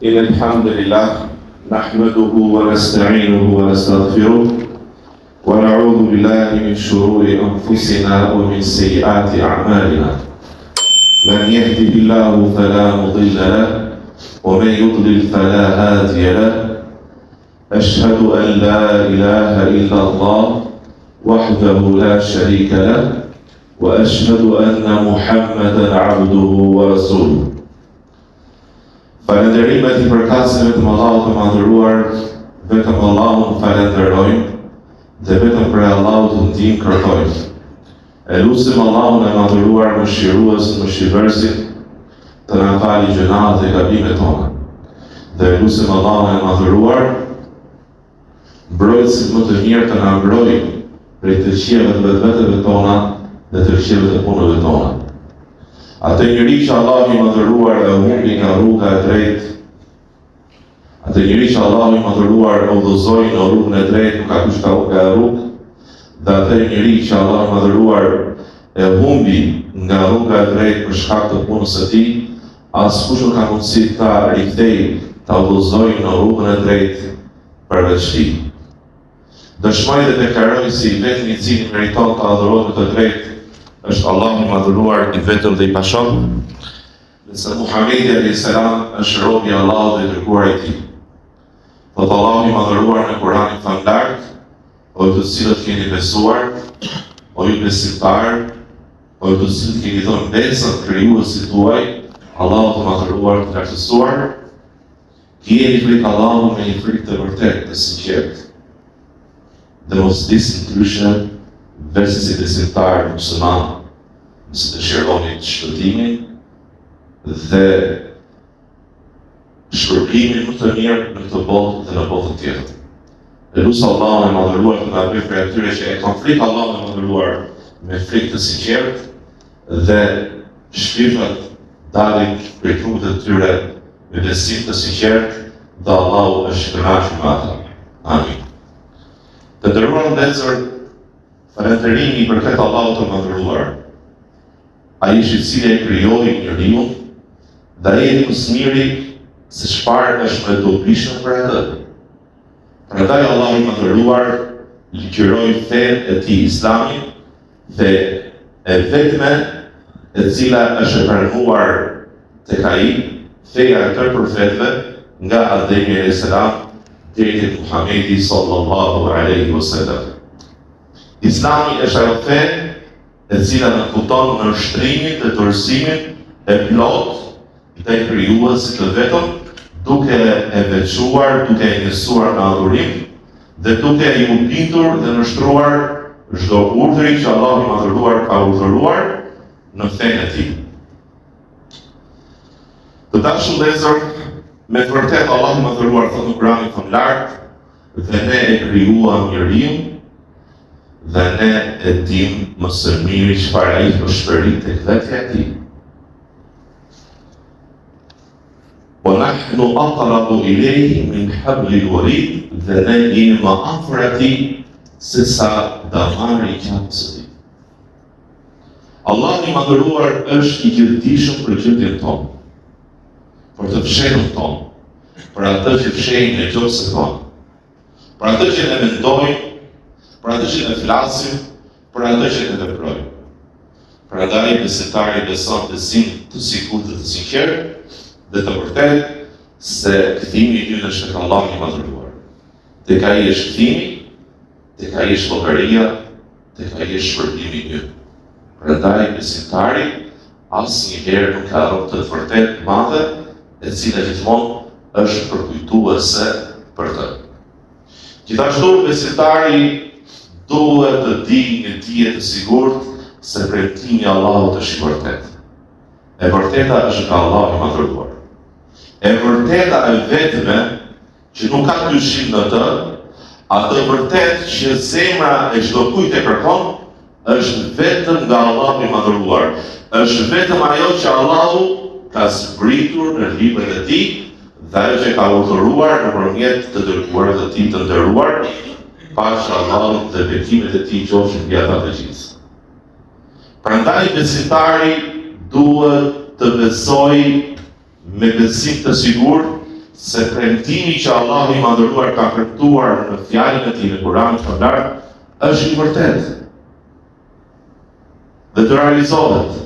إن الحمد لله نحمده ونستعينه ونستغفره ونعوذ بالله من شرور أنفسنا ومن سيئات أعمالنا. من يهده الله فلا مضل له ومن يضلل فلا هادي له. أشهد أن لا إله إلا الله وحده لا شريك له وأشهد أن محمدا عبده ورسوله. Falënderimet i përkatëse vetëm Allahut të madhëruar, vetëm Allahun falenderojmë dhe vetëm për Allahut ndihmë kërkojmë. E lutim Allahun e madhëruar, mëshirues, mëshirëvërësit, të na falë gjunat dhe gabimet tona. Dhe e lutim Allahun e madhëruar, mbrojtësit më të mirë të na mbrojë prej të qiellit të vetëve tona dhe të qiellit të punëve tona. Atë njëri që Allah i madhëruar e humbi nga rruga e drejtë, atë njëri që Allah i madhëruar e udhëzoi në rrugën e drejtë, nuk ka kushtuar nga rrugë, dhe atë njëri që Allah i madhëruar e humbi nga rruga e drejtë për shkak të punës së tij, askush nuk ka mundësi ta rikthejë, ta udhëzojë në rrugën e drejtë përveç tij. Dëshmoj dhe deklaroj si vetëm i cili meriton të adhurohet me të drejtë është Allah i madhëruar, i vetëm dhe i pashok, dhe se Muhamedi a.s. është robi i Allahut dhe i dërguar i tij. Thotë Allah i madhëruar në Kur'anin famlar, o ju të cilët keni besuar, o ju besimtar, o ju të cilët keni dhënë besën krijuesit tuaj, Allahu i madhëruar të lartësuar, keni frikë Allahut me një frikë të vërtetë dhe sinqert. Dhe mos disni ndryshe veçse si besimtar musliman, nëse dëshironi shpëtimin dhe shpërblimin më të mirë në këtë botë dhe në botën tjetër. E lutem Allahun e madhëruar të na bëjë prej atyre që e kanë frikë Allahun e madhëruar me frikë të sinqertë dhe shpirtat dalin prej trupit të tyre me besim të sinqertë dhe Allahu është i kënaqur me ata. Amin. Të nderuar vëllezër, falënderimi i përket Allahut të madhëruar. Ai është i cili e krijoi njeriu dhe ai e di më së miri se çfarë është më dobishme për atë. Prandaj Allahu i madhëruar ligjëroi fenë e tij Islamin dhe e vetme e cila është e pranuar tek ai, feja e tërë profetëve nga Ademi a.s. deri tek Muhamedi sallallahu alaihi wasallam. Islami është ajo fe e cila në kupton në shtrimin dhe dorëzimin e plot të krijuesit të vetëm, duke e veçuar, duke e njësuar në adhurim dhe duke i bindur dhe nështruar çdo urdhri që Allah i madhëruar ka urdhëruar në fenë e tij. Të dashur vëllezër, me të vërtetë Allah i madhëruar thotë në Kur'anin famlar, dhe ne e krijuam njeriu dhe ne e dim më së miri çfarë ai do shpërit tek vetja e tij. Wa nahnu aqrabu ilayhi min hablil warid, dhe ne jemi më afër atij se sa damari i qafës së tij. Allah i madhëruar është i gjithdijshëm për gjendjen tonë, për të fshehur tonë, për atë që fshehin në gjoksin tonë, për atë që ne mendojmë, për atë që ne flasim, për atë që ne veprojmë. Prandaj besimtari beson besim të sigurt dhe të sinqert dhe të vërtetë se kthimi i ynë është tek Allahu i madhëruar. Tek ai është kthimi, tek ai është llogaria, tek ai është shpërblimi i ynë. Prandaj besimtari asnjëherë nuk ka rrugë të vërtetë madhe, e cila gjithmonë është përkujtuese për të. Gjithashtu besimtari duhet të di një dije të sigurt se premtimi i Allahut është i vërtetë. E vërteta është nga Allahu i madhëruar. E vërteta e vetme që nuk ka dyshim në të, atë vërtet që zemra e çdo kujt e kërkon, është vetëm nga Allahu i madhëruar. Është vetëm ajo që Allahu ka zbritur në librin e tij dhe ajo që ka urdhëruar nëpërmjet të dërguarëve të tij të nderuar, paqja e Allahut dhe bekimet e tij qofshin mbi ata të gjithë. Prandaj besimtari duhet të besojë me besim të sigurt se premtimi që Allahu i madhëruar ka premtuar në fjalën e tij në Kur'an të lartë është i vërtetë dhe të realizohet.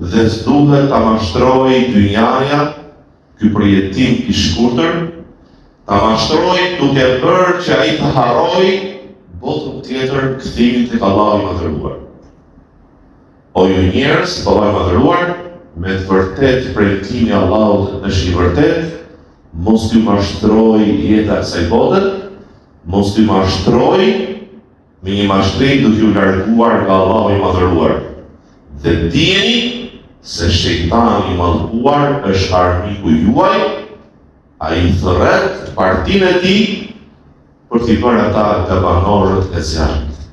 Dhe s'duhet ta mashtrojë dynjaja ky përjetim i shkurtër, ta mashtrojë duke bërë që ai të harrojë botën tjetër kthimin tek Allahu i madhëruar. O ju njerëz, Allahu i madhëruar, me të vërtetë premtimi i Allahut është i vërtetë, mos t'ju mashtroj jeta e kësaj bote, mos t'ju mashtroj me një mashtrim duke u larguar nga Allahu i madhëruar. Dhe dijeni se shejtani i madhëruar është armiku juaj, ai thret partinë e tij për t'i bërë ata gabanorët e zjarrit.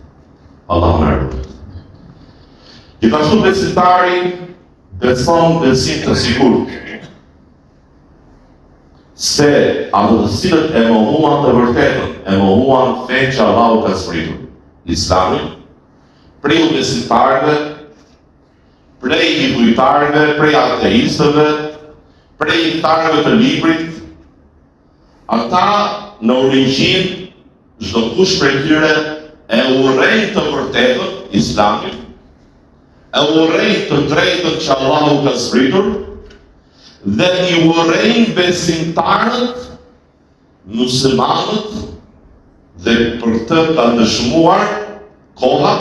Allahu na ruaj. Gjithashtu besimtari beson besim të sigurt se ato të cilët e mohuan të vërtetën, e mohuan fenë që Allahu ka zbritur, Islamin, prej besimtarëve, prej idhujtarëve, prej ateistëve, prej idhujtarëve të librit, ata në origjinë çdo kush prej tyre e urrejnë të vërtetën, Islamin, e urrejnë të drejtën që Allahu ka zbritur, dhe i urrejnë besimtarët, muslimanët, dhe për të ka dëshmuar koha,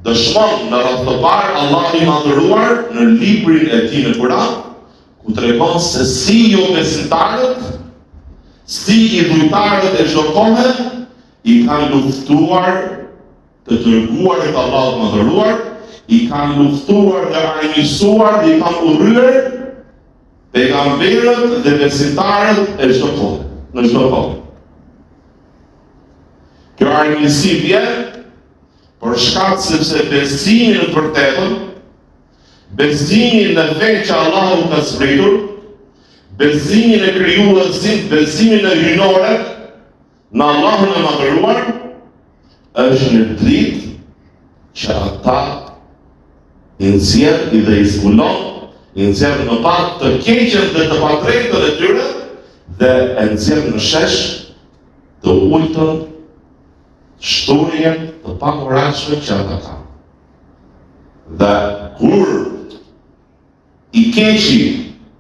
dëshmon në radhë të parë Allahu i madhëruar në librin e tij në Kur'an, ku tregon se si jo besimtarët, si idhujtarët e çdo kohe i kanë luftuar të dërguarit e Allahut madhëruar, i kanë luftuar dhe armiqësuar dhe i kanë urryer pejgamberët dhe besimtarët e çdo kohe, në çdo kohë. Kjo armiqësi vjen për shkak sepse besimi në të vërtetën, besimi në fenë që Allahu ka zbritur, besimi në krijuesin, besimi në hyjnore, në Allahun e madhëruar, është një dritë që ata i nxjerr dhe i zbulon, i nxjerr në pak të keqen dhe të padrejtën e tyre dhe e nxjerr në shesh të ultën shturjen të pamoralshme që ata kanë. Dhe kur i keqi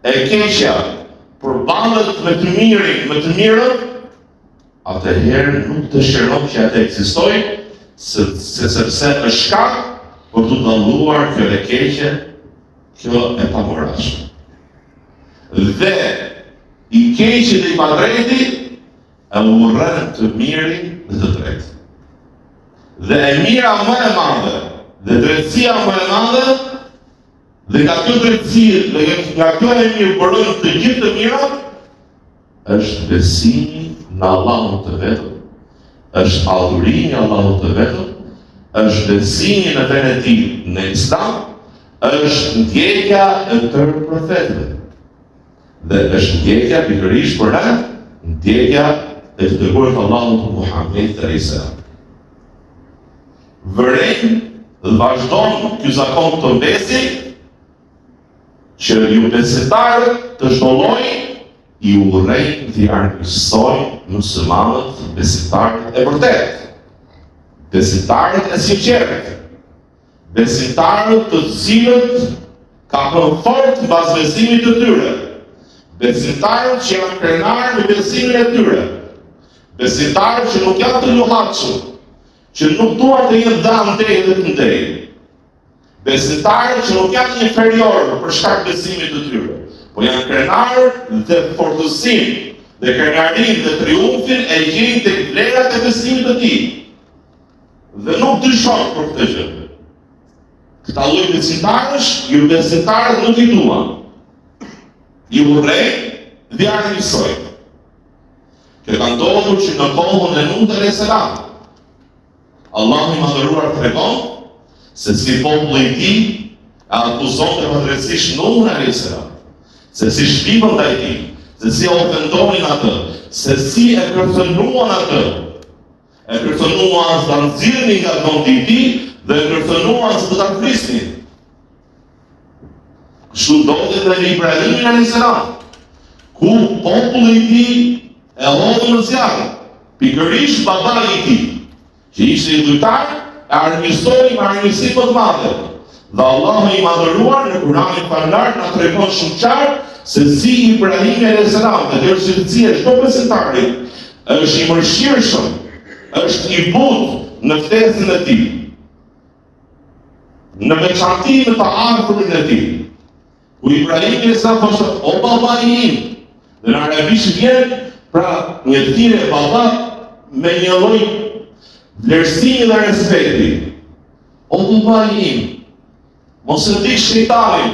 e keqja përballet me të mirën, atëherë nuk dëshiron që ata ekzistojë, sepse është shkak për të dalluar kjo e keqe, kjo e pamoralshme. Dhe i keqi dhe i padrejti e urren të mirin dhe të drejtë. Dhe e mira më e madhe, dhe drejtësia më e madhe, dhe nga kjo drejtësi, dhe nga kjo e mirë bërën të gjithë të mira, është besimi në Allahun të vetëm, është adhurimi Allahut të vetëm, është besimi në fenë e tij në Islam, është ndjekja e tërë profetëve. Dhe është ndjekja pikërisht për ne, ndjekja e të dërguarit Allahut Muhammed sallallahu alaihi vërejnë dhe vazhdon ky zakon të mbesi që ju besimtarët të çdo lloji i urrejnë dhe armiqësojnë muslimanët, besimtarët e vërtetë, besimtarët e sinqertë, besimtarët të cilët ka qenë fort mbas besimit të tyre, besimtarët që janë krenarë me besimin e tyre, besimtarët që nuk janë të luhatshëm, që nuk duan të jenë dhanë ndej dhe të ndej. Besimtarët që nuk janë inferior për shkak besimit të tyre, po janë krenarë dhe fortësinë dhe krenarinë dhe triumfin e gjejnë tek vlerat e besimit të tij. Dhe nuk dyshon për këtë gjë. Këta lloj besimtarësh, ju besimtarët nuk i duan. I urrejnë dhe armiqësojnë. Kjo ka ndodhur që në kohën e Nuhut alayhis salam, Allahu i madhëruar tregon se si populli i tij akuzonte padrejtisht Nuhun alayhis salam, se si shpifën ndaj tij, se si ofendonin atë, se si e kërcënuan atë, e kërcënuan se ta nxirrnin nga vendi i tij dhe e kërcënuan se do ta flisnin. Kështu ndodhi edhe me Ibrahimin alayhis salam, ku populli i tij e hodhi në zjarr. Pikërisht babai i tij, që ishte i lujtar, e armiqsoi me armiqësi më të madhe. Dhe Allahu i madhëruar në Kur'anin falar na tregon shumë qartë se si Ibrahim alayhis salam, dhe shëndetësia çdo besimtari, është i mëshirshëm, është i butë në ftesën e tij, në veçantinë të afërmit e tij. Ku Ibrahim alayhis salam thoshte: "O babai im", dhe në arabisht vjen pra një thirrje baba me një lloj vlerësimi dhe respekti. "O babai im, mos e ndiq shejtanin,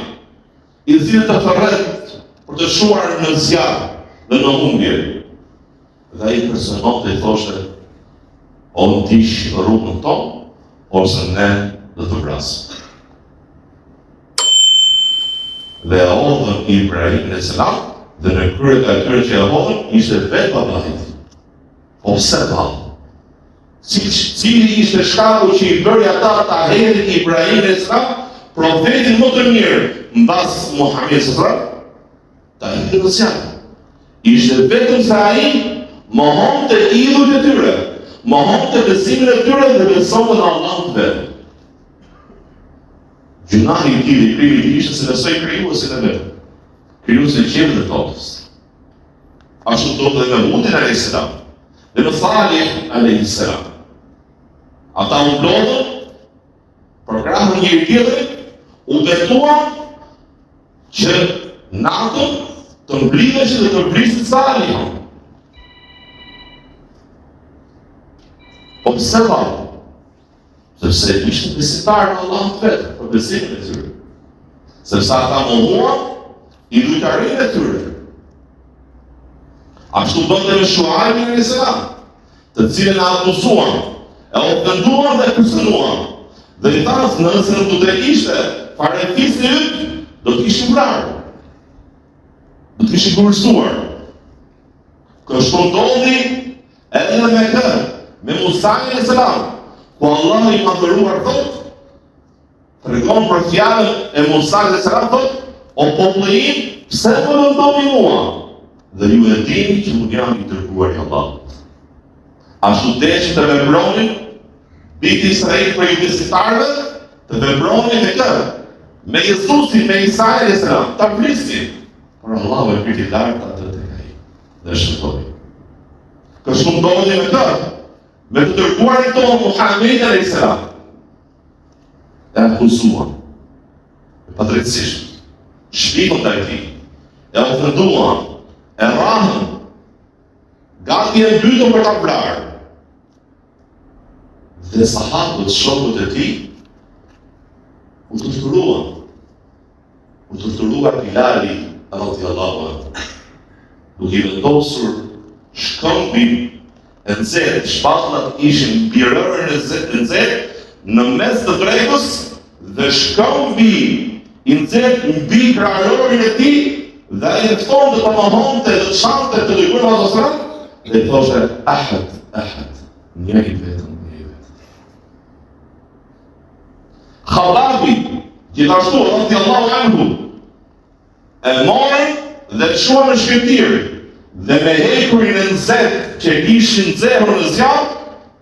i cili të thërret për të shuar në zjarr dhe në humbje." Dhe ai personohte i thoshte: "O ndiq rrugën tonë, ose ne do të vrasim." Dhe e hodhën Ibrahim alayhis salam, dhe në krye të atyre që e hodhën, ishte vetë babai. Po pse vallë? Cili ishte shkaku që i bëri ata ta hedhin Ibrahim alayhis salam, profetin më të mirë mbas Muhamedit sallallahu alaihi wasallam, ta hedhin në zjarr? Ishte vetëm se ai mohonte idhujt e tyre, mohonte besimin e tyre dhe besonte në Allahun vetë. Gjunahi i tij i krimi i ishte se besoi krijuesin e vet, krijuesin e qiellit dhe tokës. Ashtu do të me Hudin alayhis salam dhe me Salih alayhis salam. Ata u mblodhën, përkrahën njëri tjetrin, u betuan që natën të mblidheshin dhe të vrisin Salihun. Po pse vallë? Sepse ishte besimtar në Allahun vetë, për besimin e tyre. Sepse ata mohuan idhujtarinë e tyre. Ashtu bënte me Shuaibin alayhis salam, të cilën e akuzuan, e ofenduan dhe kërcënuan. Dhe i thanë: "Nëse nuk do të ishte farefisë yt, do të ishim vrarë, do të ishim kurrësuar." Kështu ndodhi edhe me këtë, me Musa alayhis salam, ku Allah i madhëruar thot, tregon për fjalën e Musa alayhis salam thot: "O populli im, pse më lëndoni mua? Dhe ju e dini që unë jam i dërguar i Allahut." Ashtu deshi të vepronin biti Israel për i besimtarëve, të vepronin me këtë, me Jezusin, me Isa alayhis salam, ta vrisin. Por Allahu e priti lart atë tek ai dhe shpëtoi. Kështu ndodhi me këtë, me të dërguarin tonë Muhamedit alayhis salam. E akuzuan, padrejtisht, shpikon të tij, e ofenduan, e rrahën, gati e mbytën për ta vrarë. Dhe sahabët, shokët e tij, u torturuan. U torturuar Bilali radhiyallahu anhu, duke i vendosur shkëmbin e nxehtë, shpatullat ishin mbi rërën e nxehtë në mes të drekës, dhe shkëmbi i nxehtë mbi kraharorin e tij, dhe ai ftonte të mohonte dhe të çante të dërguar Allahut, dhe i thoshte: "Ahad, ahad, njëri vetëm, njëri vetëm." Khababi, gjithashtu radhiyallahu anhu, e mori dhe të shuan në shkëtir, dhe me hekurin e nxehtë që ishin nxehur në zjarr,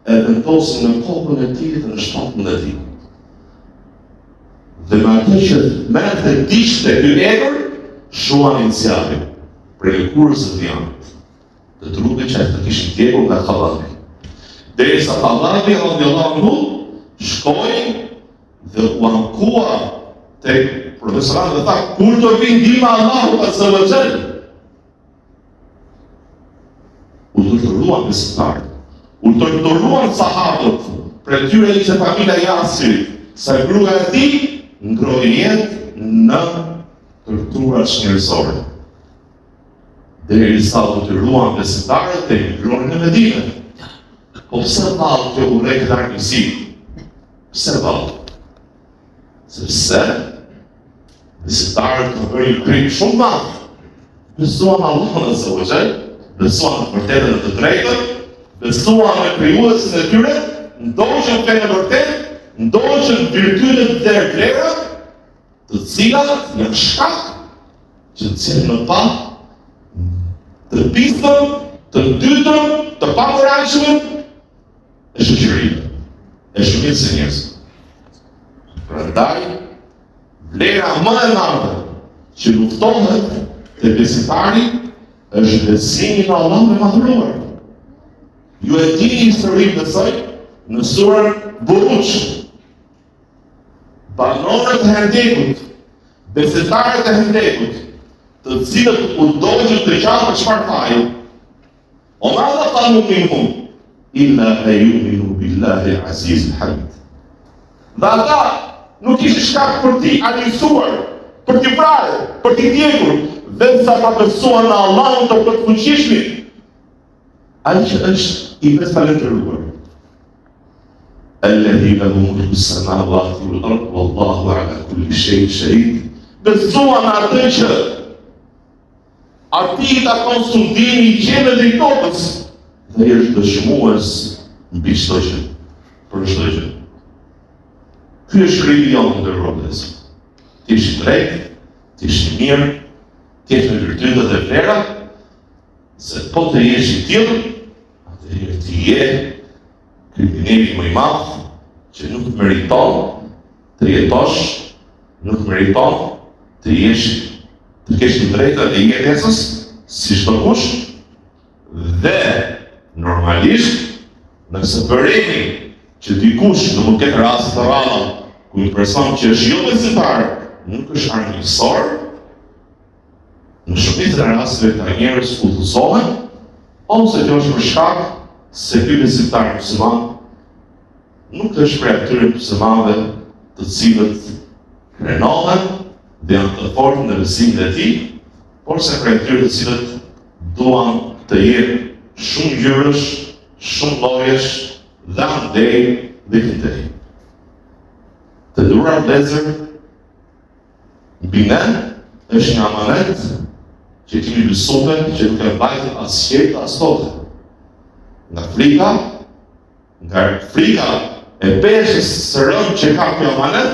e vendosin në kokën e tij dhe në shpatën e tij. Dhe me atë që merrte diçte ky ekur, shuanin zjarrin prej kurrës së dhjanit, të trupit që të kishin tjekur nga Khababi. Derisa Khababi radhiyallahu anhu shkoi dhe u ankua tek profesorët dhe tha: "Kur do vi ndihma Allahu azza wa jall?" U torturuan besimtarët, u torturuan sahabët, për tyre ishte familja Jasirit, sa gruaja e tij ngroi jetë në tortura njerëzore. Derisa u torturuan besimtarët e emigronin në Medinë. Po pse vallë kjo urrejtë largësi? Pse vallë? Sepse besimtarët kanë bërë një krim shumë madh. Besuan Allahun azza wa jall, besuan në vërtetën e të drejtën, besuan në krijuesin e tyre, ndoqën fenë e vërtetë, ndoqën virtytet dhe vlerat, të cilat janë shkak që të cilën në pa pistën, të dytën, të pamoralshëm, e shoqërinë, e shumicës së njerëzve. Prandaj, vlera më e madhe që luftohet te besimtari është besimi në Allahun e Madhëruar. Ju e dini historinë e saj në surën Buruj. Banorët e Hendekut, besimtarët e Hendekut, të cilët u dogjën të qanë për çfarë fajë, o madha qalu minhum illa an yu'minu billahi al-aziz al-hamid. Dhe ata nuk ishin shkak për ti anësuar, për t'i vrarë, për t'i djegur, vetëm sa ta besuan në Allahun të plotfuqishëm, ai që është i falendëruar. Alladhi lahu mulku as-samawati wal-ard wallahu ala kulli shay'in shahid. Besuan atë që ati ta konsumtimi i qenët dhe i tokës dhe i është dëshmues mbi çdo gjë, për çdo gjë. Ky është krimi jonë në rrobës. Ti ish i drejtë, ti ish i mirë, ti ish me virtytet e vlera, se po të jesh i tillë, atëherë ti je kriminali më i madh që nuk meriton të jetosh, nuk meriton të jesh të kesh të drejtat e jetesës si çdo kush, dhe normalisht nëse përreni që dikush në mund ketë rast të rralla ku një person që është jo besimtar nuk është armiqësor, në shumicën e rasteve këta njerëz udhëzohen, ose kjo është për shkak se ky besimtar musliman nuk është prej atyre muslimanëve të cilët krenohen dhe janë të fortë në besimin e tij, por se prej atyre të cilët duan të jenë shumë ngjyrësh, shumë llojesh, dhe andej dhe këtej. Të nderuar vëllezër, mbi ne është një amanet që kemi besuar që nuk e mbajtur asnjë as totë. Nga frika e peshës së rëndë që ka kjo amanet,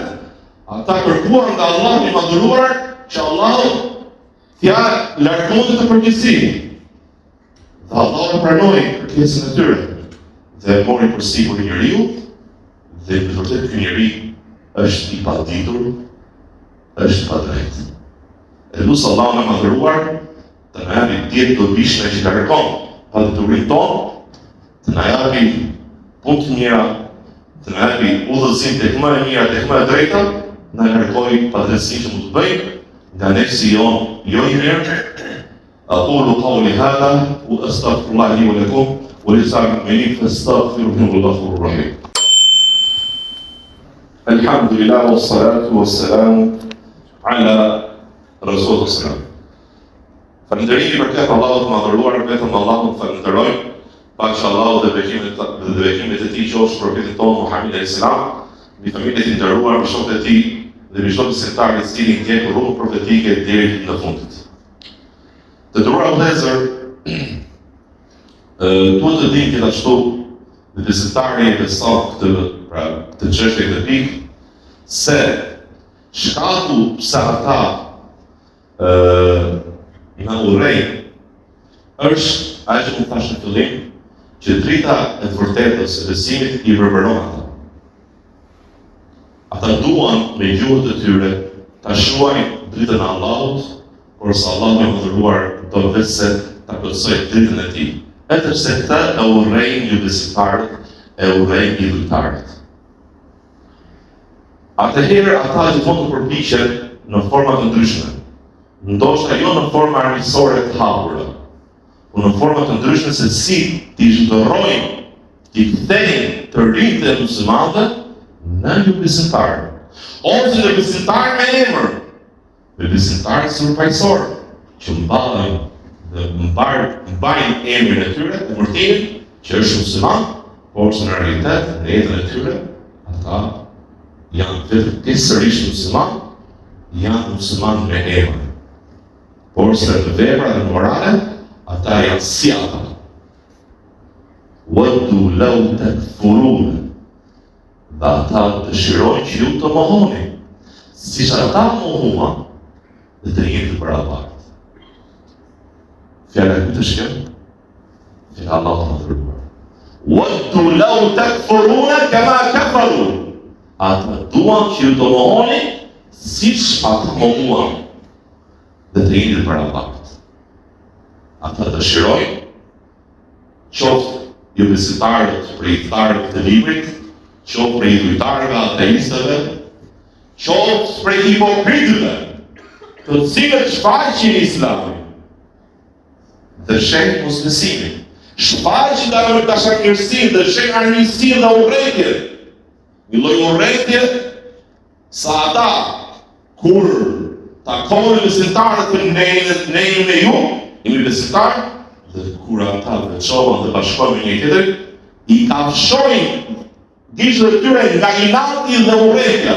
ata kërkuan nga Allahu i Madhëruar që Allahu t'ia largonte të përgjegjësinë. Dhe Allahu pranoi kërkesën e tyre dhe mori përsipër njeriu, dhe në të vërtetë ky njeri është i paditur, është i padrejtë. E lutem Allahun e Madhëruar të na japë ditë të bishme që ka kërkon paditurinë tonë, të na japë punë të mira, të na japë udhëzim tek më e mira, tek më e drejta, na kërkoj padrejtësinë që mund të bëjmë nga nefsi jonë jo i mirë. أقول قولي هذا وأستغفر الله لي ولكم ولسائر المؤمنين فاستغفروه إنه الغفور الرحيم. الحمد لله والصلاة والسلام على رسول الله صلى الله عليه وسلم. Falënderimi për këtë Allahut madhëruar, vetëm Allahun falenderojmë, paqja Allahut dhe bekimet e tij qofshin për profetin tonë Muhamedit alayhis salam, mbi familjen e nderuar, për shokët e tij dhe mbi çdo besimtar i cili ndjek rrugën profetike deri në fundit. Të nderuar vëllezër, duhet të dimë gjithashtu dhe besimtari e beson këtë çështje të pikë, se shkakku pse ata në urejnë është ajo që më thash në fillim, që drita e të vërtetës e besimit i reveron ata. Ata duan me gjuhët e tyre ta shuajnë dritën e Allahut, por se Allahu i Madhëruar do vetëse ta plotësojë dritën e tij. Edhepse këta e urrejnë ju besimtarët, e urrejnë idhujtarët. Atëherë ata gjithmonë të përpiqen në forma të ndryshme. Ndoshta jo në forma armiqësore të hapura, por në forma të ndryshme se si t'i zhdërrojnë, t'i kthejnë të rinjtë e muslimanëve në ju besimtarë, ose në besimtarë me emër, me besimtarë surfaqësor, që mbajnë dhe mbajnë emrin e tyre, emërtimin që është musliman, por se në realitet në jetën e tyre ata janë vetëm pjesërisht musliman, janë musliman me emër. Por se në vepra dhe morale, ata janë si ata. Waddu law takfurun. Dhe ata dëshirojnë që ju të mohoni, siç ata mohuan dhe të jeni të barabartë. Fjala kujt është kjo? Fjala Allahu të madhëruar. Waddu law takfuruna kama kafaru. Ata duan që ju të mohoni siç ata mohuan dhe të jeni për Allahut. Ata dëshirojnë qoftë jo besimtarët prej thtarëve të librit, qoftë prej dhujtarëve ateistëve, qoftë prej hipokritëve, të cilët shfaqin Islamin, dëshejnë mosbesimin, shfaqin dashamirësinë, dëshejnë armiqsinë dhe urrëtitjen. Një lloj urrëtie sa ata kur takojnë besimtarët në nejën e ju, jemi besimtarë, dhe kur ata veçohen dhe bashkohen me një tjetër, i kafshojnë gishtat e tyre nga inati dhe urrëtia.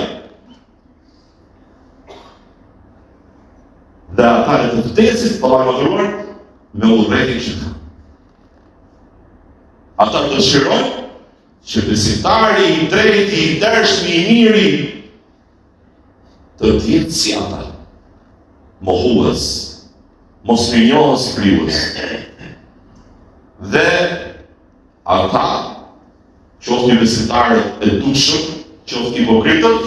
Dhe ata e të vdesin për Allah madhëruar me urrëtin që ka. Ata dëshirojnë që besimtari i drejti, i dershmi, i miri të jetë si ata, mohues, mos minjohës krijues. Dhe ata, qoftë një besimtarët e dukshëm, qoftë hipokritët,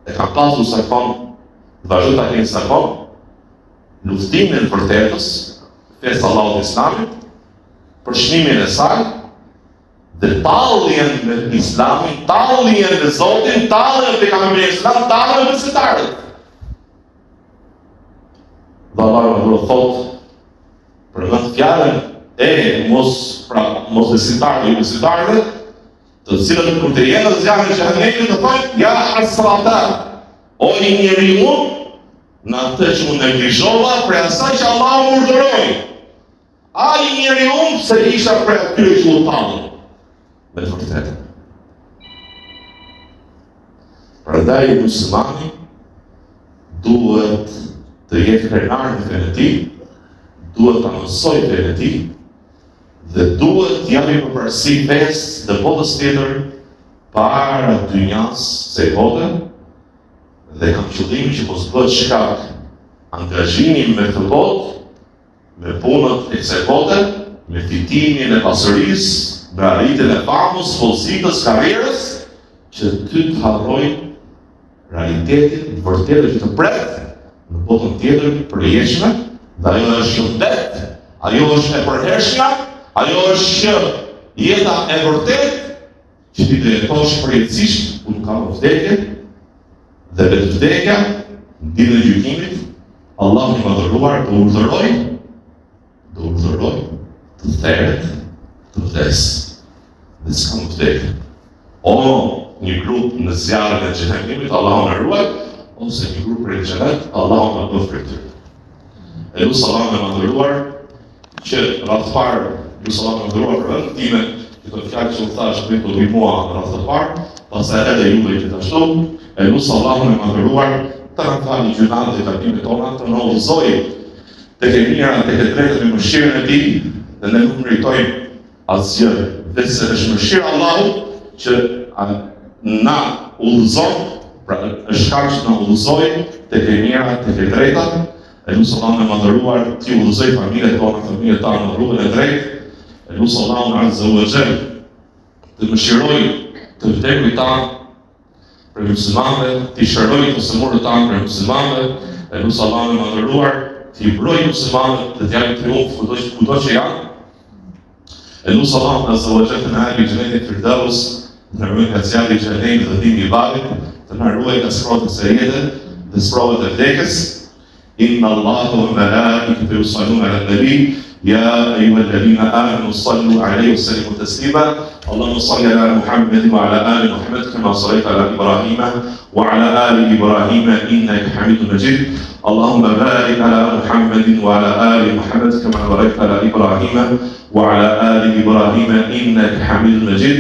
e ka pasur sakon, vazhdo ta kenë sakon, luftimin e vërtetës, fesë Allahut Islamit, për shënimin e saj, dhe talljen me Islamin, talljen me Zotin, talljen me pejgamberin Islam, talljen me besimtarët. Dhe Allahu thotë për në fjalën e mos besimtarëve, të cilët kur të jenë në zjarrin e xhenemit të thonë ja hasrata, o i njeriu, në atë që më neglizhova për asaj që Allahu më urdhëroi. Ai njeriu se isha për atyre që u tallën. Me të vërtetë. Prandaj muslimani duhet të jetë krenar në fenë e tij, duhet ta mësojë fenë e tij dhe duhet të japë përparësi fesë dhe botës tjetër para dynjas së bote dhe kam qëllimin që mos bëhet shkak angazhimi me këtë botë, me punët e kësaj bote, me fitimin e pasurisë, me arritjen e famës, pozitës, karrierës, që ty të harroj realitetin, të vërtetë që të pret në botën tjetër përjetshme, dhe ajo është shëndet, ajo është e përhershme, ajo është jeta e vërtetë që ti të jetosh përjetësisht ku nuk ka më vdekje, dhe vetë vdekja, në ditën e gjykimit, Allahu i madhëruar të urdhëroj të theret, të vdes, dhe s'ka më vdekje. O një grup në zjarrin e xhenemit, Allahu na ruaj, ose një grup për xhenet, Allahu na bëf për ty. E lu Allahu na madhëruar që rreth parë, lu Allahu na madhëruar për vendin time, që të fjalë që u thash për të mua rreth të parë, pastaj edhe juve gjithashtu, e lu Allahu na madhëruar të na falë gjunat dhe takimet tona, të na udhëzojë tek e mira, tek e drejta me mëshirën e tij, dhe ne nuk meritojmë asgjë, vetëm është mëshira e Allahut që na udhëzon, pra është shkak që na udhëzoi tek e mira, tek e drejta. E lutem Allahun e madhëruar të udhëzoj familjet tona, familjet tona në rrugën e drejtë. E lutem Allahun azza wa jall të mëshirojë të vdekurit tanë për muslimanëve, të shërojë të sëmurët tanë për muslimanëve. E lutem Allahun e madhëruar të i mbrojë muslimanët të japë triumf kudo që janë. E lutem Allahun azza wa jall të na japë xhenetin firdaus, të na ruajë nga zjarri i xhenemit dhe dhimi i varrit, të na ruajë nga sprovat e jetës dhe sprovat e vdekjes. إن الله وملائكته يصلون على النبي يا أيها الذين آمنوا صلوا عليه وسلموا تسليما اللهم صل على محمد وعلى آل محمد كما صليت على إبراهيم وعلى آل إبراهيم إنك حميد مجيد اللهم بارك على محمد وعلى آل محمد كما باركت على إبراهيم وعلى آل إبراهيم إنك حميد مجيد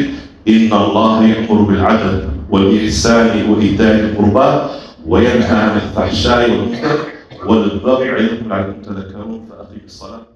إن الله يأمر بالعدل والإحسان وإيتاء القربى وينهى عن الفحشاء والمنكر والبغي يعظكم لعلكم تذكرون فأقيموا الصلاة